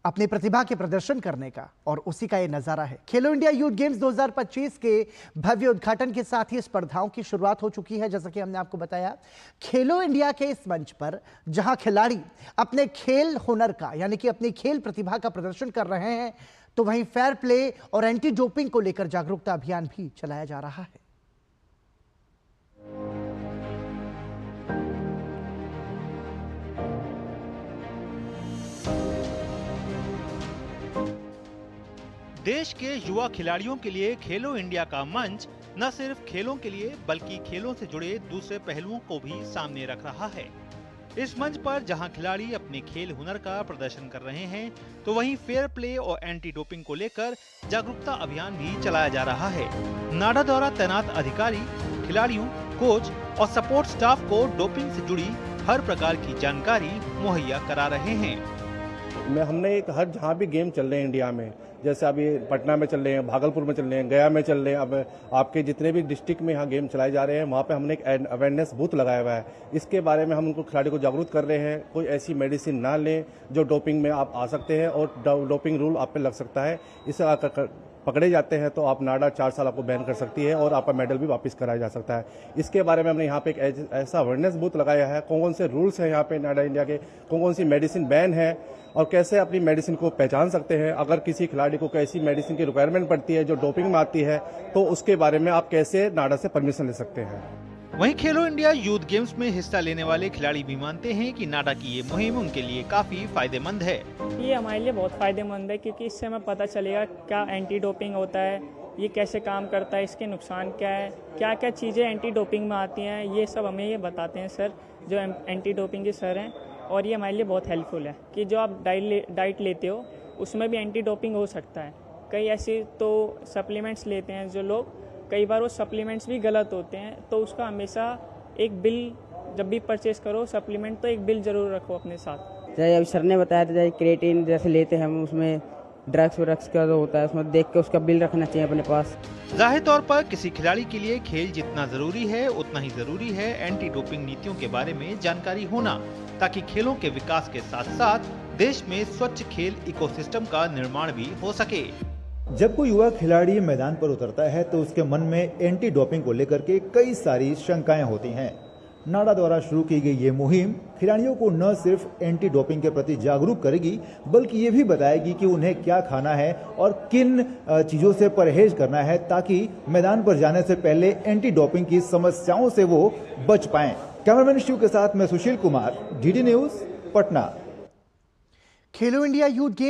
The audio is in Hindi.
अपनी प्रतिभा के प्रदर्शन करने का, और उसी का ये नजारा है। खेलो इंडिया यूथ गेम्स 2025 के भव्य उद्घाटन के साथ ही स्पर्धाओं की शुरुआत हो चुकी है। जैसा कि हमने आपको बताया, खेलो इंडिया के इस मंच पर जहां खिलाड़ी अपने खेल हुनर का यानी कि अपनी खेल प्रतिभा का प्रदर्शन कर रहे हैं, तो वहीं फेयर प्ले और एंटी डोपिंग को लेकर जागरूकता अभियान भी चलाया जा रहा है। देश के युवा खिलाड़ियों के लिए खेलो इंडिया का मंच न सिर्फ खेलों के लिए बल्कि खेलों से जुड़े दूसरे पहलुओं को भी सामने रख रहा है। इस मंच पर जहां खिलाड़ी अपने खेल हुनर का प्रदर्शन कर रहे हैं, तो वहीं फेयर प्ले और एंटी डोपिंग को लेकर जागरूकता अभियान भी चलाया जा रहा है। नाडा द्वारा तैनात अधिकारी खिलाड़ियों, कोच और सपोर्ट स्टाफ को डोपिंग से जुड़ी हर प्रकार की जानकारी मुहैया करा रहे हैं। हमने एक हर जहाँ भी गेम चल रहे हैं इंडिया में, जैसे अभी पटना में चल रहे हैं, भागलपुर में चल रहे हैं, गया में चल रहे हैं, अब आपके जितने भी डिस्ट्रिक्ट में यहाँ गेम चलाए जा रहे हैं, वहाँ पे हमने एक अवेयरनेस बूथ लगाया हुआ है। इसके बारे में हम उनको खिलाड़ी को जागरूक कर रहे हैं, कोई ऐसी मेडिसिन ना लें जो डोपिंग में आप आ सकते हैं और डोपिंग रूल आप पे लग सकता है। इससे पकड़े जाते हैं तो आप नाडा 4 साल आपको बैन कर सकती है और आपका मेडल भी वापस कराया जा सकता है। इसके बारे में हमने यहाँ पे एक ऐसा अवेयरनेस बूथ लगाया है, कौन कौन से रूल्स हैं यहाँ पे नाडा इंडिया के, कौन कौन सी मेडिसिन बैन है और कैसे अपनी मेडिसिन को पहचान सकते हैं। अगर किसी खिलाड़ी को कैसी मेडिसिन की रिक्वायरमेंट पड़ती है जो डोपिंग में आती है, तो उसके बारे में आप कैसे नाडा से परमिशन ले सकते हैं। वहीं खेलो इंडिया यूथ गेम्स में हिस्सा लेने वाले खिलाड़ी भी मानते हैं कि नाडा की ये मुहिम उनके लिए काफी फायदेमंद है। ये हमारे लिए बहुत फायदेमंद है, क्योंकि इससे हमें पता चलेगा क्या एंटी डोपिंग होता है, ये कैसे काम करता है, इसके नुकसान क्या है, क्या क्या चीज़ें एंटी डोपिंग में आती हैं, ये सब हमें ये बताते हैं सर, जो एंटी डोपिंग के सर हैं। और ये हमारे लिए बहुत हेल्पफुल है कि जो आप डाइट लेते हो उसमें भी एंटी डोपिंग हो सकता है। कई ऐसे तो सप्लीमेंट्स लेते हैं जो लोग, कई बार वो सप्लीमेंट्स भी गलत होते हैं, तो उसका हमेशा एक बिल जब भी परचेस करो सप्लीमेंट, तो एक बिल जरूर रखो अपने साथ। जैसे अभी सर ने बताया था, जैसे क्रिएटिन जैसे लेते हैं हम, उसमें ड्रग्स का जो होता है उसमें देख के उसका बिल रखना चाहिए अपने पास। जाहिर तौर पर किसी खिलाड़ी के लिए खेल जितना जरूरी है, उतना ही जरूरी है एंटी डोपिंग नीतियों के बारे में जानकारी होना, ताकि खेलों के विकास के साथ साथ देश में स्वच्छ खेल इकोसिस्टम का निर्माण भी हो सके। जब कोई युवा खिलाड़ी मैदान पर उतरता है तो उसके मन में एंटी डोपिंग को लेकर के कई सारी शंकाएं होती हैं। नाडा द्वारा शुरू की गई ये मुहिम खिलाड़ियों को न सिर्फ एंटी डोपिंग के प्रति जागरूक करेगी, बल्कि ये भी बताएगी कि उन्हें क्या खाना है और किन चीज़ों से परहेज करना है, ताकि मैदान पर जाने से पहले एंटी डोपिंग की समस्याओं से वो बच पाएं। कैमरामैन शिव के साथ मैं सुशील कुमार, डीडी न्यूज़, पटना। खेलो इंडिया यूथ गेम्स